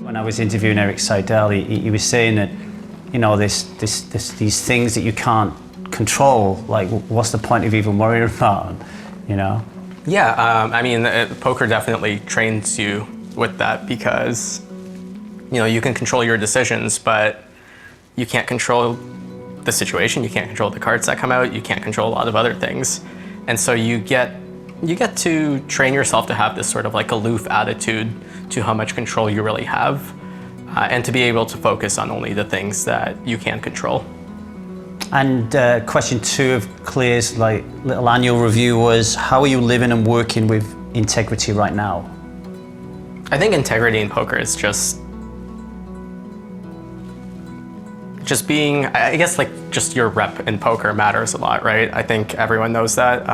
When I was interviewing Eric Seidel, he was saying that, you know, these things that you can't control, like what's the point of even worrying about them, you know? Yeah, I mean, poker definitely trains you with that because, you know, you can control your decisions, but you can't control the situation, you can't control the cards that come out, you can't control a lot of other things. And so you get to train yourself to have this sort of like aloof attitude to how much control you really have, and to be able to focus on only the things that you can control. And question 2 of Claire's like little annual review was, how are you living and working with integrity right now? I think integrity in poker is just being, I guess, like just your rep in poker matters a lot, right? I think everyone knows that,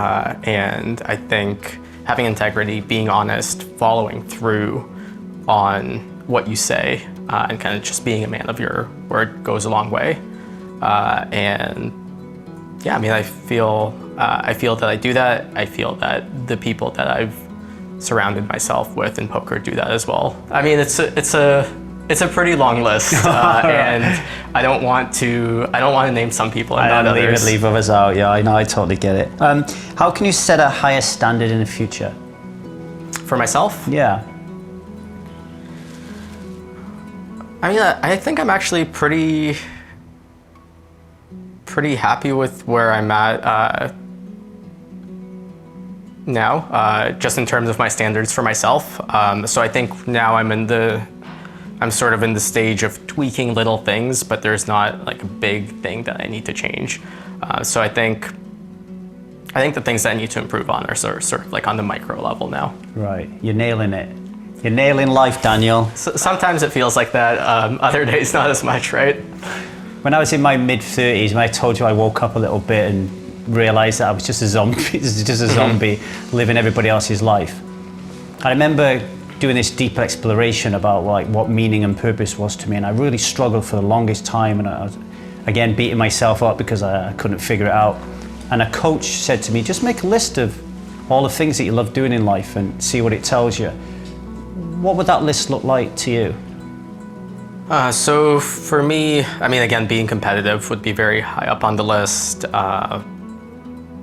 and I think having integrity, being honest, following through on what you say, and kind of just being a man of your word goes a long way. And yeah, I mean, I feel that I do that. I feel that the people that I've surrounded myself with in poker do that as well. I mean, it's a pretty long list, and I don't want to name some people and not others. Leave others out. Yeah, I know. I totally get it. How can you set a higher standard in the future? For myself? Yeah. I mean, I think I'm actually pretty happy with where I'm at now, just in terms of my standards for myself. So I think now I'm sort of in the stage of tweaking little things, but there's not like a big thing that I need to change. So I think the things that I need to improve on are sort of like on the micro level now. Right, you're nailing it. You're nailing life, Daniel. So sometimes it feels like that, other days not as much, right? When I was in my mid-30s, when I told you I woke up a little bit and realized that I was just a zombie, living everybody else's life. I remember doing this deep exploration about like what meaning and purpose was to me, and I really struggled for the longest time, and I was again beating myself up because I couldn't figure it out. And a coach said to me, just make a list of all the things that you love doing in life and see what it tells you. What would that list look like to you? So for me, I mean, again, being competitive would be very high up on the list.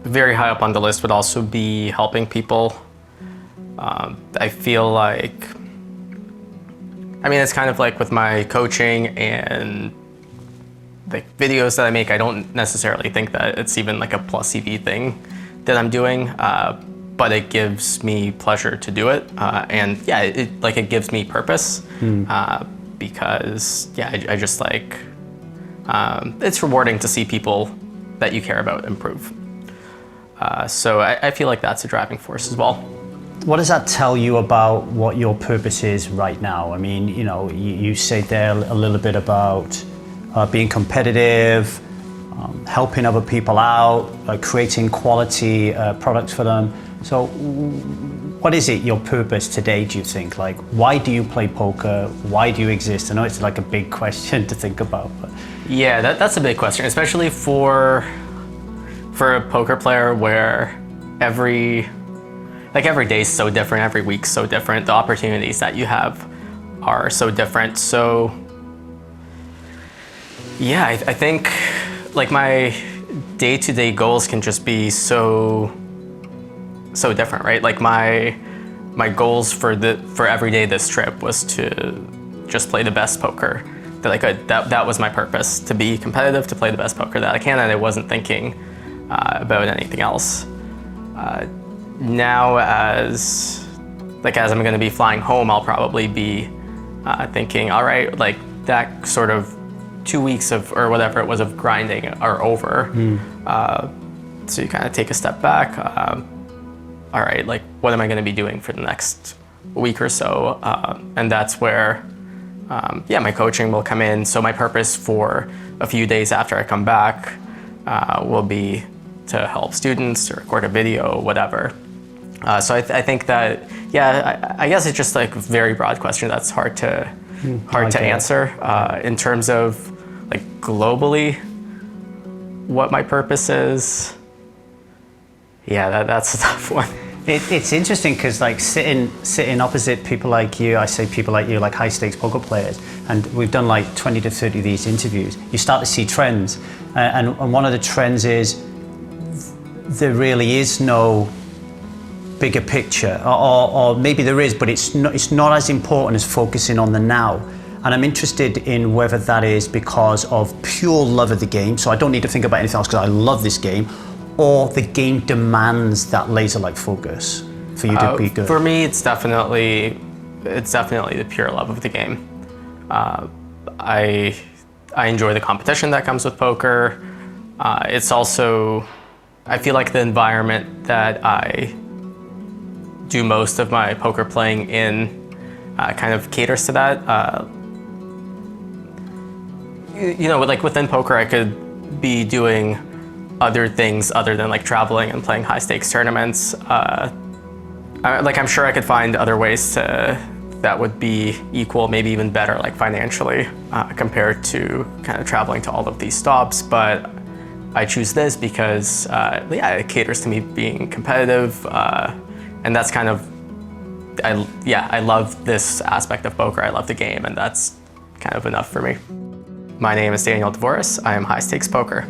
Very high up on the list would also be helping people. I feel like, I mean, it's kind of like with my coaching and the videos that I make, I don't necessarily think that it's even like a plus EV thing that I'm doing, but it gives me pleasure to do it. And yeah, it gives me purpose, because yeah, I just like, it's rewarding to see people that you care about improve. So I feel like that's a driving force as well. What does that tell you about what your purpose is right now? I mean, you know, you said there a little bit about being competitive, helping other people out, creating quality products for them. So what is it, your purpose today, do you think? Like, why do you play poker? Why do you exist? I know it's like a big question to think about. But. Yeah, that's a big question, especially for a poker player where every day is so different, every week's so different. The opportunities that you have are so different. So yeah, I think like my day-to-day goals can just be so different, right? Like my goals for every day this trip was to just play the best poker that I could. That was my purpose, to be competitive, to play the best poker that I can, and I wasn't thinking about anything else. Now as I'm gonna be flying home, I'll probably be thinking, all right, like that sort of 2 weeks of, or whatever it was, of grinding are over. So you kind of take a step back. All right, like what am I gonna be doing for the next week or so? And that's where, yeah, my coaching will come in. So my purpose for a few days after I come back will be to help students, to record a video, whatever. So I think that, yeah, I guess it's just like a very broad question that's hard to answer. In terms of like globally, what my purpose is, yeah, that's a tough one. It's interesting because like sitting opposite people like you, I say people like you, like high stakes poker players, and we've done like 20 to 30 of these interviews. You start to see trends, and one of the trends is there really is no bigger picture, or maybe there is, but it's not as important as focusing on the now. And I'm interested in whether that is because of pure love of the game, so I don't need to think about anything else because I love this game, or the game demands that laser-like focus for you to be good. For me, it's definitely the pure love of the game. I enjoy the competition that comes with poker. It's also, I feel like the environment that I do most of my poker playing in kind of caters to that. You know, like within poker, I could be doing other things other than like traveling and playing high stakes tournaments. Like I'm sure I could find other ways that would be equal, maybe even better, like financially, compared to kind of traveling to all of these stops. But I choose this because, yeah, it caters to me being competitive, and that's kind of, I love this aspect of poker. I love the game, and that's kind of enough for me. My name is Dvoress. I am High Stakes Poker.